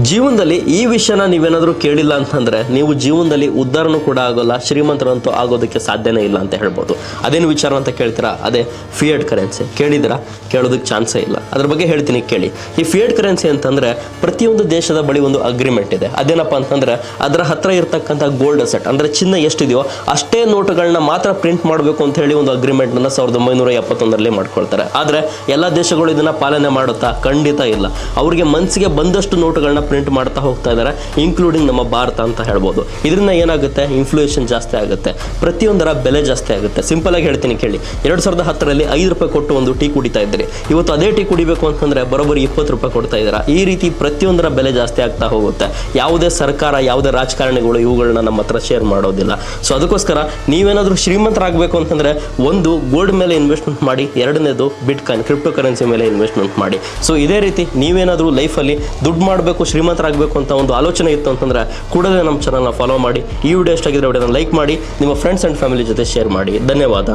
ಜೀವನದಲ್ಲಿ ಈ ವಿಷಯನ ನೀವೇನಾದರೂ ಕೇಳಿಲ್ಲ ಅಂತಂದ್ರೆ ನೀವು ಜೀವನದಲ್ಲಿ ಉದ್ಧಾರನೂ ಕೂಡ ಆಗೋಲ್ಲ, ಶ್ರೀಮಂತರಂತೂ ಆಗೋದಕ್ಕೆ ಸಾಧ್ಯನೇ ಇಲ್ಲ ಅಂತ ಹೇಳ್ಬೋದು. ಅದೇನು ವಿಚಾರ ಅಂತ ಕೇಳ್ತೀರಾ? ಅದೇ ಫಿಯಟ್ ಕರೆನ್ಸಿ. ಕೇಳಿದಿರಾ? ಕೇಳೋದಕ್ಕೆ ಚಾನ್ಸೇ ಇಲ್ಲ. ಅದ್ರ ಬಗ್ಗೆ ಹೇಳ್ತೀನಿ ಕೇಳಿ. ಈ ಫಿಯಟ್ ಕರೆನ್ಸಿ ಅಂತಂದ್ರೆ ಪ್ರತಿಯೊಂದು ದೇಶದ ಬಳಿ ಒಂದು ಅಗ್ರಿಮೆಂಟ್ ಇದೆ. ಅದೇನಪ್ಪ ಅಂತಂದ್ರೆ ಅದರ ಹತ್ರ ಇರ್ತಕ್ಕಂಥ ಗೋಲ್ಡ್ ಅಸೆಟ್ ಅಂದ್ರೆ ಚಿನ್ನ ಎಷ್ಟಿದೆಯೋ ಅಷ್ಟೇ ನೋಟುಗಳನ್ನ ಮಾತ್ರ ಪ್ರಿಂಟ್ ಮಾಡಬೇಕು ಅಂತ ಹೇಳಿ ಒಂದು ಅಗ್ರಿಮೆಂಟ್ ಅನ್ನ 1971ರಲ್ಲಿ ಮಾಡ್ಕೊಳ್ತಾರೆ. ಆದ್ರೆ ಎಲ್ಲ ದೇಶಗಳು ಇದನ್ನ ಪಾಲನೆ ಮಾಡುತ್ತಾ? ಖಂಡಿತ ಇಲ್ಲ. ಅವರಿಗೆ ಮನಸ್ಸಿಗೆ ಬಂದಷ್ಟು ನೋಟುಗಳನ್ನ ಪ್ರಿಂಟ್ ಮಾಡ್ತಾ ಹೋಗ್ತಾ ಇದ್ದಾರೆ, ಇನ್ಕ್ಲೂಡಿಂಗ್ ನಮ್ಮ ಭಾರತ ಅಂತ ಹೇಳ್ಬೋದು. ಇದರಿಂದ ಏನಾಗುತ್ತೆ? ಇನ್ಫ್ಲೇಷನ್ ಜಾಸ್ತಿ ಆಗುತ್ತೆ, ಪ್ರತಿಯೊಂದರ ಬೆಲೆ ಜಾಸ್ತಿ ಆಗುತ್ತೆ. ಸಿಂಪಲ್ ಆಗಿ ಹೇಳ್ತೀನಿ ಕೇಳಿ. 2010ರಲ್ಲಿ 5 ರೂಪಾಯಿ ಕೊಟ್ಟು ಒಂದು ಟೀ ಕುಡಿತಾ ಇದ್ರಿ, ಇವತ್ತು ಅದೇ ಟೀ ಕುಡಿಬೇಕು ಅಂತಂದ್ರೆ ಬರೋಬ್ಬರಿ 20 ರೂಪಾಯಿ ಕೊಡ್ತಾ ಇದ್ದೀರಾ. ಈ ರೀತಿ ಪ್ರತಿಯೊಂದರ ಬೆಲೆ ಜಾಸ್ತಿ ಆಗ್ತಾ ಹೋಗುತ್ತೆ. ಯಾವುದೇ ಸರ್ಕಾರ, ಯಾವುದೇ ರಾಜಕಾರಣಿಗಳು ಇವುಗಳನ್ನ ನಮ್ಮ ಹತ್ರ ಶೇರ್ ಮಾಡೋದಿಲ್ಲ. ಸೊ ಅದಕ್ಕೋಸ್ಕರ ನೀವೇನಾದ್ರೂ ಶ್ರೀಮಂತರಾಗಬೇಕು ಅಂತಂದ್ರೆ ಒಂದು ಗೋಲ್ಡ್ ಮೇಲೆ ಇನ್ವೆಸ್ಟ್ಮೆಂಟ್ ಮಾಡಿ, ಎರಡನೇದು ಬಿಟ್ ಕಾಯಿನ್ ಕ್ರಿಪ್ಟೋ ಕರೆನ್ಸಿ ಮೇಲೆ ಇನ್ವೆಸ್ಟ್ಮೆಂಟ್ ಮಾಡಿ. ಸೊ ಇದೇ ರೀತಿ ನೀವೇನಾದ್ರೂ ಲೈಫಲ್ಲಿ ದುಡ್ಡು ಮಾಡಬೇಕು, ಶ್ರೀಮಂತರಾಗಬೇಕು ಅಂತ ಒಂದು ಆಲೋಚನೆ ಇತ್ತು ಅಂತಂದ್ರೆ ಕೂಡಲೇ ನಮ್ಮ ಚಾನಲ್ನ ಫಾಲೋ ಮಾಡಿ. ಈ ವಿಡಿಯೋ ಇಷ್ಟ ಆಗಿದ್ರೆ ವಿಡಿಯೋನ ಲೈಕ್ ಮಾಡಿ, ನಿಮ್ಮ ಫ್ರೆಂಡ್ಸ್ ಆ್ಯಂಡ್ ಫ್ಯಾಮಿಲಿ ಜೊತೆ ಶೇರ್ ಮಾಡಿ. ಧನ್ಯವಾದ.